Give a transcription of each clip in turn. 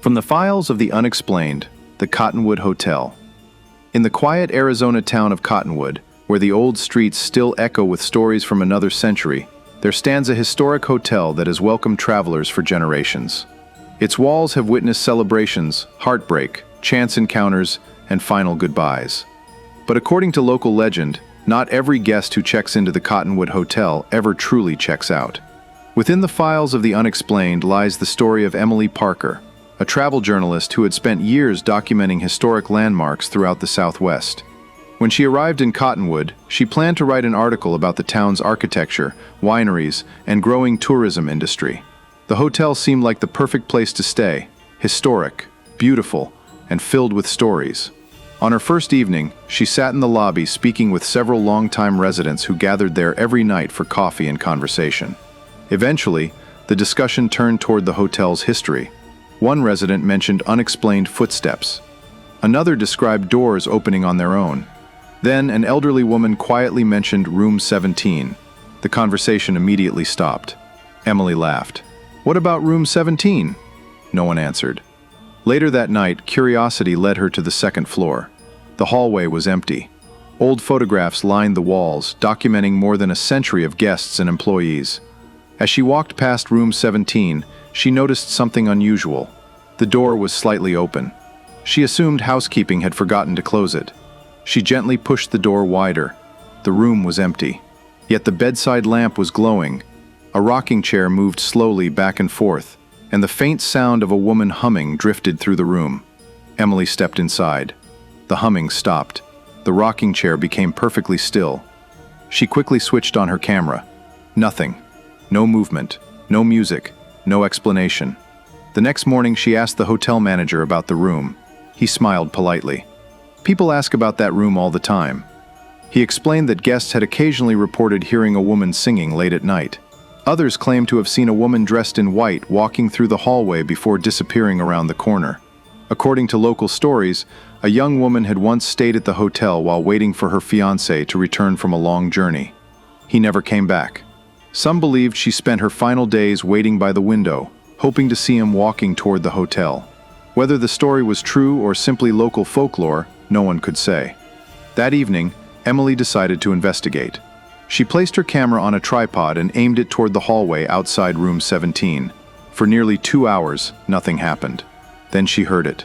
From the files of the Unexplained, the Cottonwood Hotel. In the quiet Arizona town of Cottonwood, where the old streets still echo with stories from another century, there stands a historic hotel that has welcomed travelers for generations. Its walls have witnessed celebrations, heartbreak, chance encounters, and final goodbyes. But according to local legend, not every guest who checks into the Cottonwood Hotel ever truly checks out. Within the files of the Unexplained lies the story of Emily Parker, a travel journalist who had spent years documenting historic landmarks throughout the Southwest. When she arrived in Cottonwood, she planned to write an article about the town's architecture, wineries, and growing tourism industry. The hotel seemed like the perfect place to stay, historic, beautiful, and filled with stories. On her first evening, she sat in the lobby speaking with several longtime residents who gathered there every night for coffee and conversation. Eventually, the discussion turned toward the hotel's history. One resident mentioned unexplained footsteps. Another described doors opening on their own. Then, an elderly woman quietly mentioned Room 17. The conversation immediately stopped. Emily laughed. "What about Room 17?" No one answered. Later that night, curiosity led her to the second floor. The hallway was empty. Old photographs lined the walls, documenting more than a century of guests and employees. As she walked past Room 17, she noticed something unusual. The door was slightly open. She assumed housekeeping had forgotten to close it. She gently pushed the door wider. The room was empty. Yet the bedside lamp was glowing. A rocking chair moved slowly back and forth, and the faint sound of a woman humming drifted through the room. Emily stepped inside. The humming stopped. The rocking chair became perfectly still. She quickly switched on her camera. Nothing. No movement. No music. No explanation. The next morning, she asked the hotel manager about the room. He smiled politely. "People ask about that room all the time." He explained that guests had occasionally reported hearing a woman singing late at night. Others claimed to have seen a woman dressed in white walking through the hallway before disappearing around the corner. According to local stories, a young woman had once stayed at the hotel while waiting for her fiancé to return from a long journey. He never came back. Some believed she spent her final days waiting by the window, hoping to see him walking toward the hotel. Whether the story was true or simply local folklore, no one could say. That evening, Emily decided to investigate. She placed her camera on a tripod and aimed it toward the hallway outside Room 17. For nearly 2 hours, nothing happened. Then she heard it.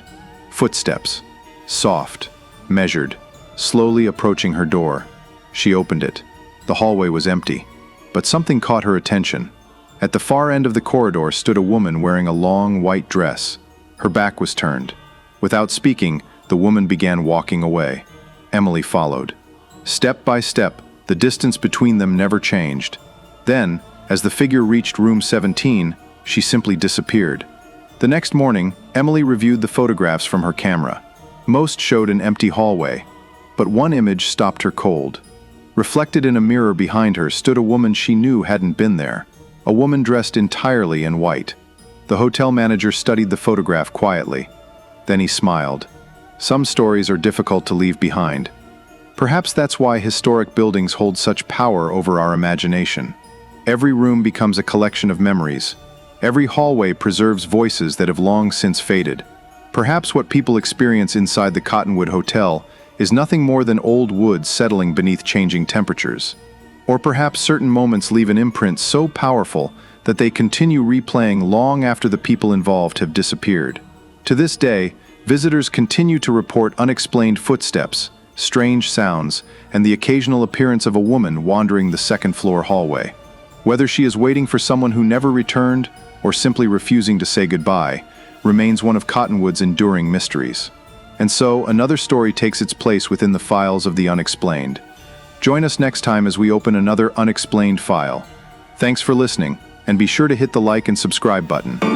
Footsteps. Soft, measured, slowly approaching her door. She opened it. The hallway was empty. But something caught her attention. At the far end of the corridor stood a woman wearing a long white dress. Her back was turned. Without speaking, the woman began walking away. Emily followed. Step by step, the distance between them never changed. Then, as the figure reached Room 17, she simply disappeared. The next morning, Emily reviewed the photographs from her camera. Most showed an empty hallway, but one image stopped her cold. Reflected in a mirror behind her stood a woman she knew hadn't been there, a woman dressed entirely in white. The hotel manager studied the photograph quietly. Then he smiled. Some stories are difficult to leave behind. Perhaps that's why historic buildings hold such power over our imagination. Every room becomes a collection of memories. Every hallway preserves voices that have long since faded. Perhaps what people experience inside the Cottonwood Hotel is nothing more than old wood settling beneath changing temperatures. Or perhaps certain moments leave an imprint so powerful that they continue replaying long after the people involved have disappeared. To this day, visitors continue to report unexplained footsteps, strange sounds, and the occasional appearance of a woman wandering the second-floor hallway. Whether she is waiting for someone who never returned or simply refusing to say goodbye, remains one of Cottonwood's enduring mysteries. And so, another story takes its place within the files of the Unexplained. Join us next time as we open another unexplained file. Thanks for listening, and be sure to hit the like and subscribe button.